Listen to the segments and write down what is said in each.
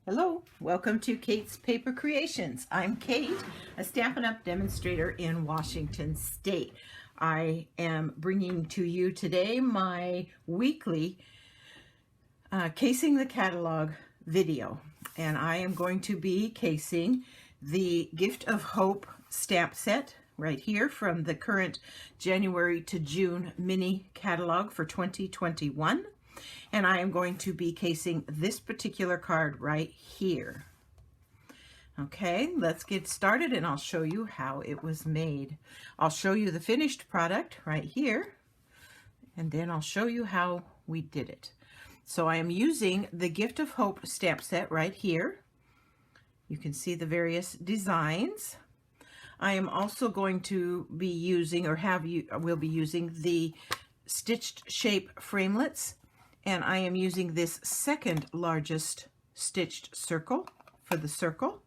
Hello, welcome to Kate's Paper Creations. I'm Kate, a Stampin' Up! Demonstrator in Washington State. I am bringing to you today my weekly Casing the Catalog video, and I am going to be casing the Gift of Hope stamp set right here from the current January to June mini catalog for 2021. And I am going to be casing this particular card right here. Okay, let's get started and I'll show you how it was made. I'll show you the finished product right here, and then I'll show you how we did it. So I am using the Gift of Hope stamp set right here. You can see the various designs. I am also going to be using, or will be using, the stitched shape framelits. And I am using this second largest stitched circle for the circle.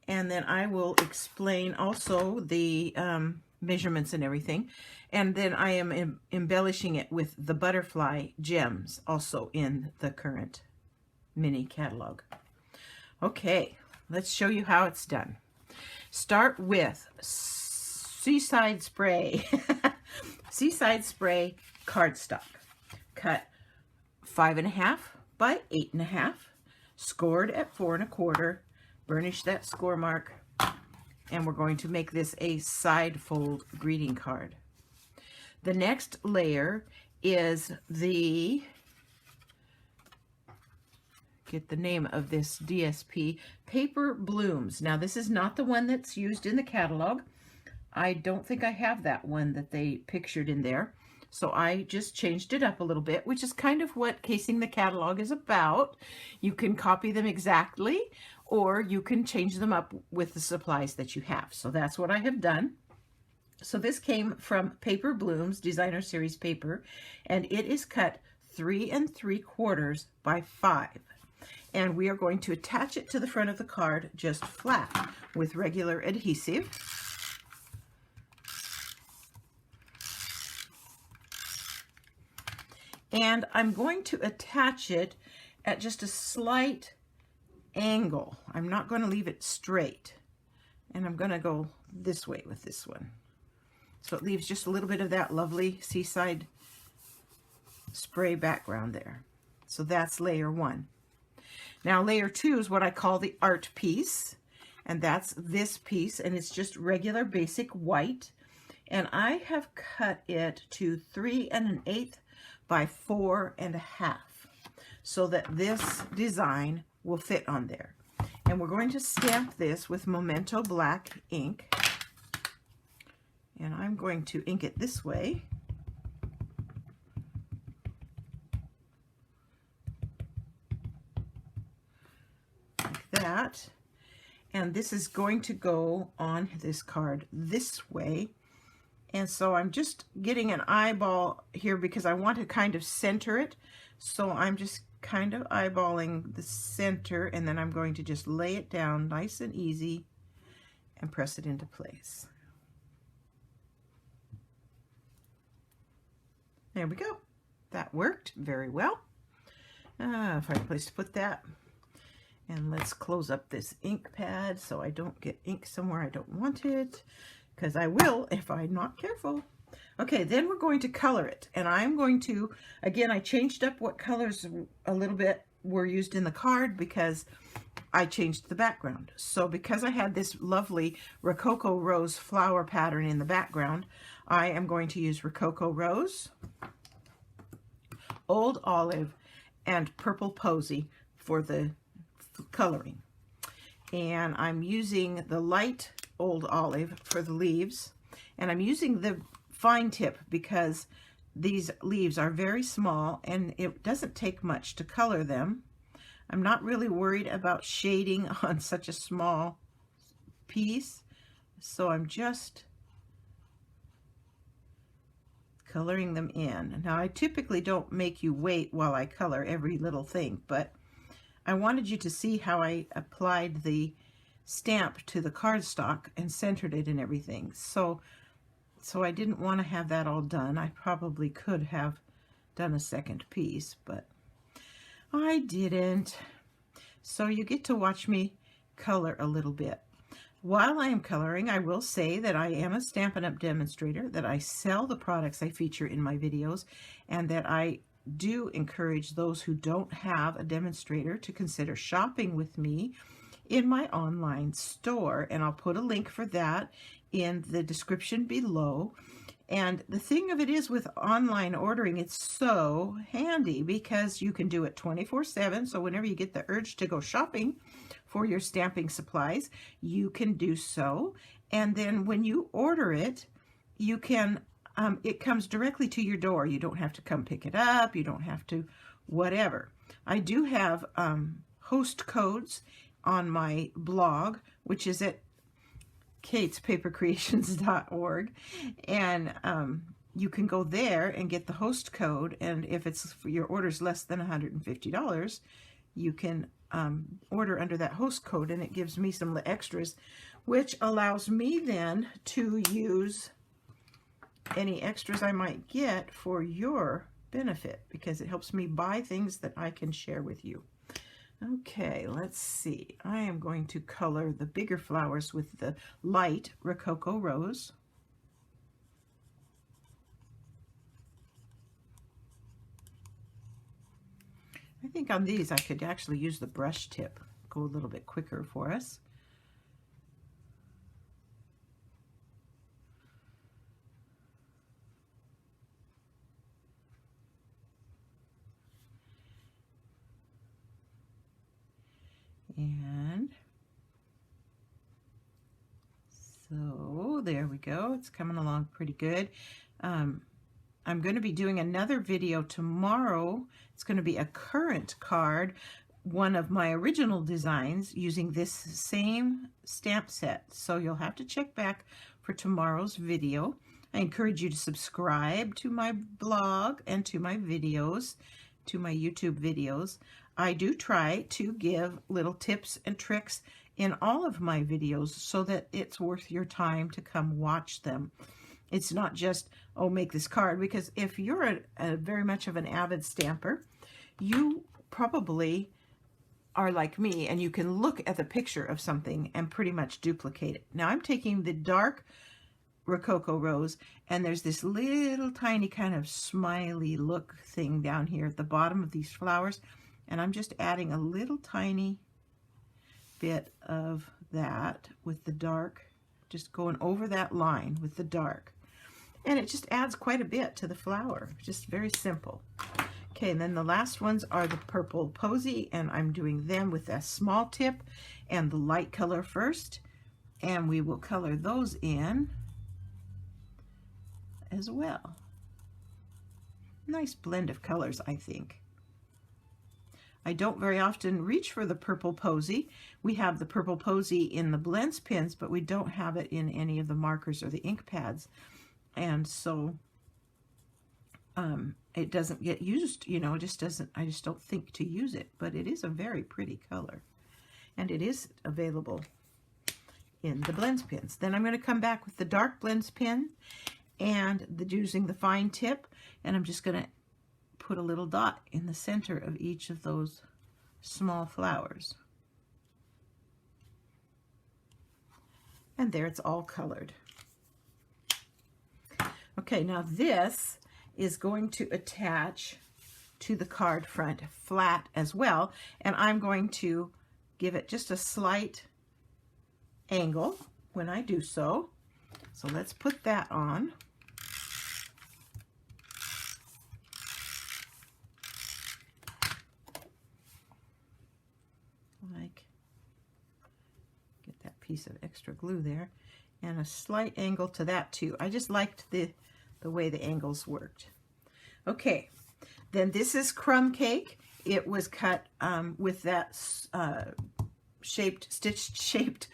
And then I will explain also the measurements and everything. And then I am embellishing it with the butterfly gems also in the current mini catalog. Okay, let's show you how it's done. Start with Seaside Spray. Seaside Spray cardstock. Cut 5.5 by 8.5, scored at 4 1/4, burnish that score mark, and we're going to make this a side fold greeting card. The next layer is get the name of this DSP, Paper Blooms. Now this is not the one that's used in the catalog. I don't think I have that one that they pictured in there. So I just changed it up a little bit, which is kind of what casing the catalog is about. You can copy them exactly, or you can change them up with the supplies that you have. So that's what I have done. So this came from Paper Blooms Designer Series paper, and it is cut 3 3/4 by 5. And we are going to attach it to the front of the card just flat with regular adhesive. And I'm going to attach it at just a slight angle. I'm not going to leave it straight. And I'm going to go this way with this one. So it leaves just a little bit of that lovely seaside spray background there. So that's layer 1. Now layer 2 is what I call the art piece. And that's this piece. And it's just regular basic white. And I have cut it to 3 1/8 by 4 1/2, so that this design will fit on there. And we're going to stamp this with Memento black ink. And I'm going to ink it this way. Like that. And this is going to go on this card this way. And so I'm just getting an eyeball here because I want to kind of center it. So I'm just kind of eyeballing the center, and then I'm going to just lay it down nice and easy and press it into place. There we go. That worked very well. Find a place to put that. And let's close up this ink pad so I don't get ink somewhere I don't want it, because I will if I'm not careful. Okay, then we're going to color it. And I'm going to, again, I changed up what colors a little bit were used in the card because I changed the background. So because I had this lovely Rococo Rose flower pattern in the background, I am going to use Rococo Rose, Old Olive, and Purple Posy for the coloring. And I'm using the light Old Olive for the leaves, and I'm using the fine tip because these leaves are very small and it doesn't take much to color them. I'm not really worried about shading on such a small piece, so I'm just coloring them in. Now I typically don't make you wait while I color every little thing, but I wanted you to see how I applied the stamp to the cardstock and centered it and everything. So I didn't want to have that all done. I probably could have done a second piece, but I didn't. So you get to watch me color a little bit. While I am coloring, I will say that I am a Stampin' Up! Demonstrator, that I sell the products I feature in my videos, and that I do encourage those who don't have a demonstrator to consider shopping with me in my online store. And I'll put a link for that in the description below. And the thing of it is, with online ordering, it's so handy because you can do it 24/7. So whenever you get the urge to go shopping for your stamping supplies, you can do so. And then when you order it, you can, it comes directly to your door. You don't have to come pick it up. You don't have to whatever. I do have host codes on my blog, which is at katespapercreations.org, and you can go there and get the host code, and if it's for your orders less than $150, you can order under that host code, and it gives me some extras, which allows me then to use any extras I might get for your benefit, because it helps me buy things that I can share with you. Okay, let's see. I am going to color the bigger flowers with the light Rococo Rose. I think on these I could actually use the brush tip, go a little bit quicker for us. And so there we go. It's coming along pretty good. I'm going to be doing another video tomorrow. It's going to be a current card, one of my original designs, using this same stamp set. So you'll have to check back for tomorrow's video. I encourage you to subscribe to my blog and to my videos, to my YouTube videos. I do try to give little tips and tricks in all of my videos so that it's worth your time to come watch them. It's not just, oh, make this card, because if you're a very much of an avid stamper, you probably are like me and you can look at the picture of something and pretty much duplicate it. Now I'm taking the dark Rococo Rose, and there's this little tiny kind of smiley look thing down here at the bottom of these flowers, and I'm just adding a little tiny bit of that with the dark, just going over that line with the dark, and it just adds quite a bit to the flower. Just very simple. Okay, and then the last ones are the purple posy, and I'm doing them with a small tip and the light color first, and we will color those in as well. Nice blend of colors, I think. I don't very often reach for the purple posy. We have the purple posy in the blends pins, but we don't have it in any of the markers or the ink pads. And so it doesn't get used, you know, it just doesn't, I just don't think to use it, but it is a very pretty color. And it is available in the blends pins. Then I'm going to come back with the dark blends pin and using the fine tip, and I'm just going to put a little dot in the center of each of those small flowers. And there, it's all colored. Okay, now this is going to attach to the card front flat as well, and I'm going to give it just a slight angle when I do so. So let's put that on. Like, get that piece of extra glue there, and a slight angle to that too. I just liked the way the angles worked. Okay, then this is crumb cake. It was cut with that stitched shaped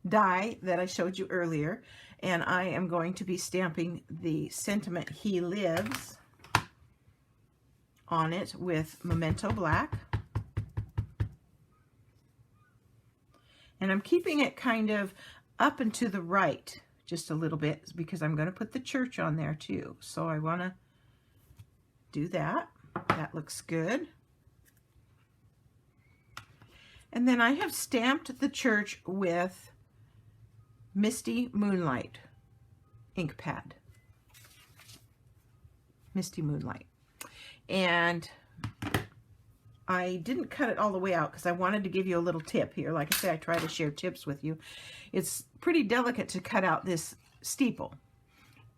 die that I showed you earlier, and I am going to be stamping the sentiment "He Lives" on it with Memento Black. And I'm keeping it kind of up and to the right just a little bit because I'm going to put the church on there too. So I want to do that. That looks good. And then I have stamped the church with Misty Moonlight ink pad. Misty Moonlight. And I didn't cut it all the way out because I wanted to give you a little tip here. Like I say, I try to share tips with you. It's pretty delicate to cut out this steeple.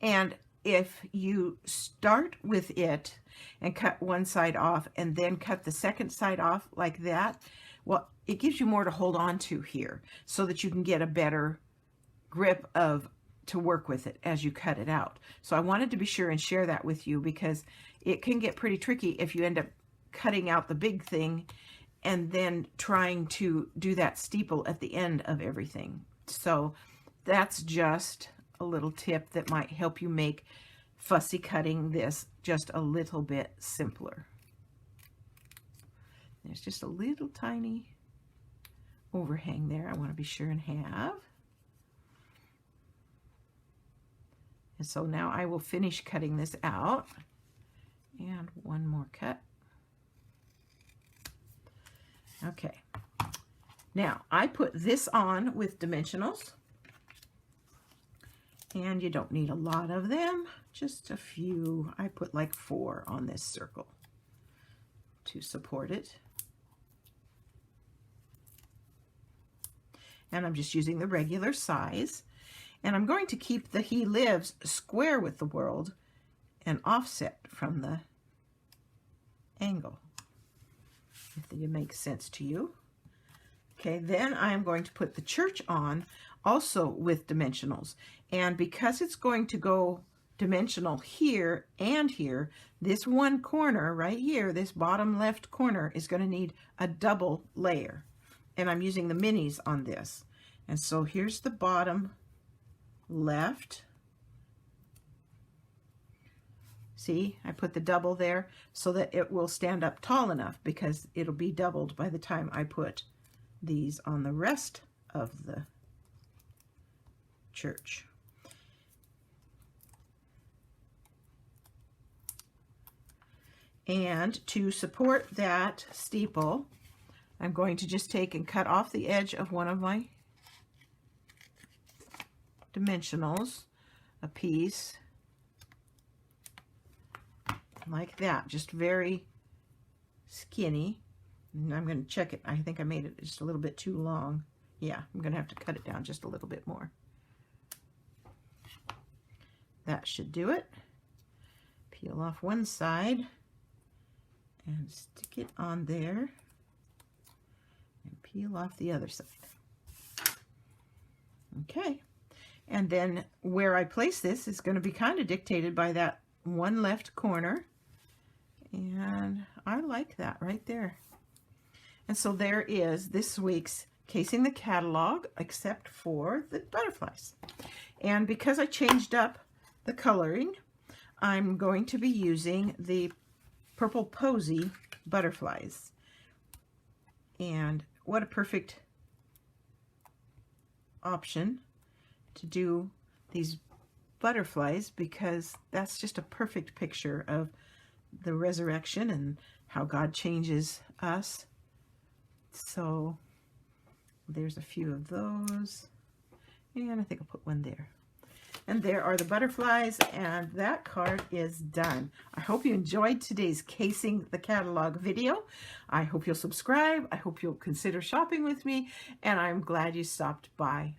And if you start with it and cut one side off and then cut the second side off like that, well, it gives you more to hold on to here so that you can get a better grip to work with it as you cut it out. So I wanted to be sure and share that with you because it can get pretty tricky if you end up cutting out the big thing and then trying to do that steeple at the end of everything. So that's just a little tip that might help you make fussy cutting this just a little bit simpler. There's just a little tiny overhang there I want to be sure and have. And so now I will finish cutting this out. And one more cut. Okay. Now, I put this on with dimensionals. And you don't need a lot of them, just a few. I put like 4 on this circle to support it. And I'm just using the regular size. And I'm going to keep the He Lives square with the world and offset from the angle, if it makes sense to you. Okay, then I'm going to put the church on also with dimensionals. And because it's going to go dimensional here and here, this one corner right here, this bottom left corner, is going to need a double layer. And I'm using the minis on this. And so here's the bottom left. See, I put the double there so that it will stand up tall enough because it'll be doubled by the time I put these on the rest of the church. And to support that steeple, I'm going to just take and cut off the edge of one of my dimensionals, a piece like that, just very skinny. And I'm going to check it. I think I made it just a little bit too long. Yeah, I'm going to have to cut it down just a little bit more. That should do it. Peel off one side and stick it on there and peel off the other side. Okay. And then where I place this is going to be kind of dictated by that one left corner. And I like that right there. And so there is this week's Casing the Catalog, except for the butterflies. And because I changed up the coloring, I'm going to be using the Purple Posy butterflies. And what a perfect option to do these butterflies, because that's just a perfect picture of the resurrection and how God changes us. So there's a few of those, and I think I'll put one there. And there are the butterflies, and that card is done. I hope you enjoyed today's Casing the Catalog video. I hope you'll subscribe. I hope you'll consider shopping with me, and I'm glad you stopped by.